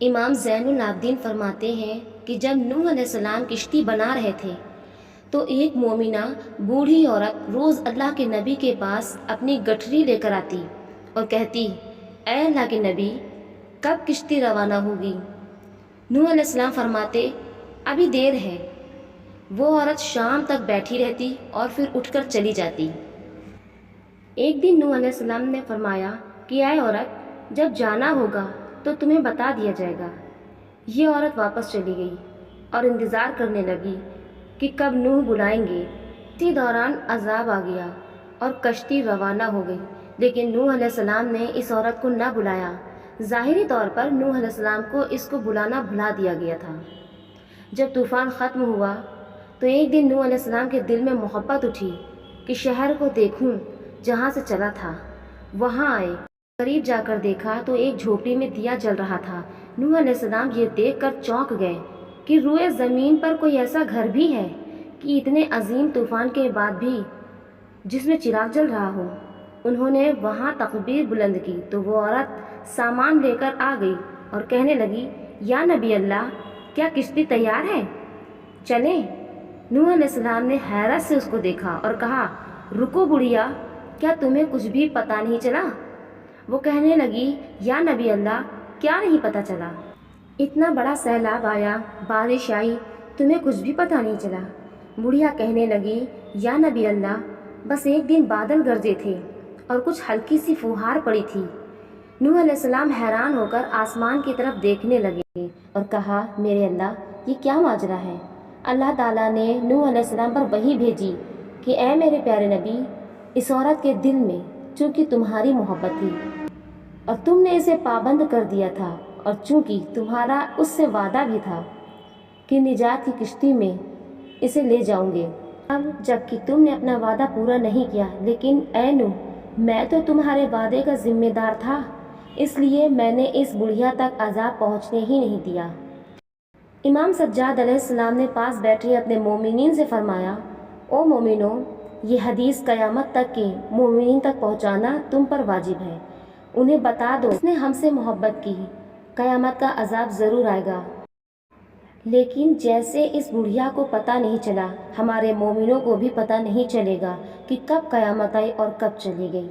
امام زین العابدین فرماتے ہیں کہ جب نوح علیہ السلام کشتی بنا رہے تھے تو ایک مومنہ بوڑھی عورت روز اللہ کے نبی کے پاس اپنی گٹھری لے کر آتی اور کہتی، اے اللہ کے نبی، کب کشتی روانہ ہوگی؟ نوح علیہ السلام فرماتے، ابھی دیر ہے۔ وہ عورت شام تک بیٹھی رہتی اور پھر اٹھ کر چلی جاتی۔ ایک دن نوح علیہ السلام نے فرمایا کہ اے عورت، جب جانا ہوگا تو تمہیں بتا دیا جائے گا۔ یہ عورت واپس چلی گئی اور انتظار کرنے لگی کہ کب نوح بلائیں گے۔ اسی دوران عذاب آ گیا اور کشتی روانہ ہو گئی، لیکن نوح علیہ السلام نے اس عورت کو نہ بلایا۔ ظاہری طور پر نوح علیہ السلام کو اس کو بلانا بھلا دیا گیا تھا۔ جب طوفان ختم ہوا تو ایک دن نوح علیہ السلام کے دل میں محبت اٹھی کہ شہر کو دیکھوں جہاں سے چلا تھا، وہاں آئے۔ قریب جا کر دیکھا تو ایک جھوپڑی میں دیا جل رہا تھا۔ نوح علیہ السلام یہ دیکھ کر چونک گئے کہ روئے زمین پر کوئی ایسا گھر بھی ہے کہ اتنے عظیم طوفان کے بعد بھی جس میں چراغ جل رہا ہو۔ انہوں نے وہاں تکبیر بلند کی تو وہ عورت سامان لے کر آ گئی اور کہنے لگی، یا نبی اللہ، کیا کشتی تیار ہے؟ چلیں۔ نوح علیہ السلام نے حیرت سے اس کو دیکھا اور کہا، رکو بڑھیا، کیا تمہیں کچھ بھی پتہ نہیں چلا؟ وہ کہنے لگی، یا نبی اللہ، کیا نہیں پتہ چلا؟ اتنا بڑا سیلاب آیا، بارش آئی، تمہیں کچھ بھی پتہ نہیں چلا؟ بڑھیا کہنے لگی، یا نبی اللہ، بس ایک دن بادل گرجے تھے اور کچھ ہلکی سی فوہار پڑی تھی۔ نوح علیہ السلام حیران ہو کر آسمان کی طرف دیکھنے لگے اور کہا، میرے اللہ، یہ کیا ماجرا ہے؟ اللہ تعالیٰ نے نوح علیہ السلام پر وحی بھیجی کہ اے میرے پیارے نبی، اس عورت کے دل میں چونکہ تمہاری محبت تھی اور تم نے اسے پابند کر دیا تھا، اور چونکہ تمہارا اس سے وعدہ بھی تھا کہ نجات کی کشتی میں اسے لے جاؤں گے، اب جب کہ تم نے اپنا وعدہ پورا نہیں کیا، لیکن اے نوح، میں تو تمہارے وعدے کا ذمہ دار تھا، اس لیے میں نے اس بڑھیا تک عذاب پہنچنے ہی نہیں دیا۔ امام سجاد علیہ السلام نے پاس بیٹھے اپنے مومنین سے فرمایا، او مومنوں، یہ حدیث قیامت تک کے مومنین تک پہنچانا تم پر واجب ہے۔ انہیں بتا دو، اس نے ہم سے محبت کی، قیامت کا عذاب ضرور آئے گا، لیکن جیسے اس بڑھیا کو پتہ نہیں چلا، ہمارے مومنوں کو بھی پتہ نہیں چلے گا کہ کب قیامت آئی اور کب چلی گئی۔